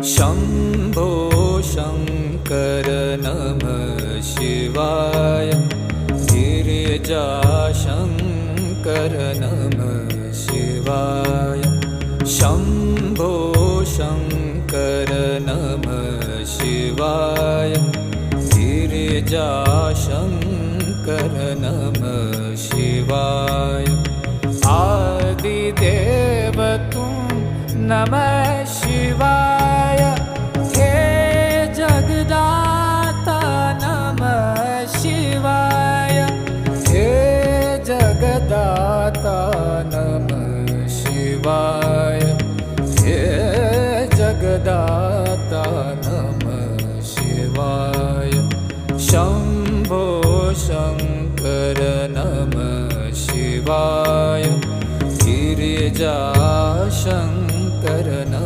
शम्भो शङ्कर नमः शिवाय। गिरिजाशङ्कर नमः शिवाय। शम्भो शङ्कर नमः शिवाय। गिरिजाशङ्कर नमः शिवाय। आदिदेव तुम नमः शिवाय। हे जगदाता नमः शिवाय। हे जगदाता नमः शिवाय। हे जगदाता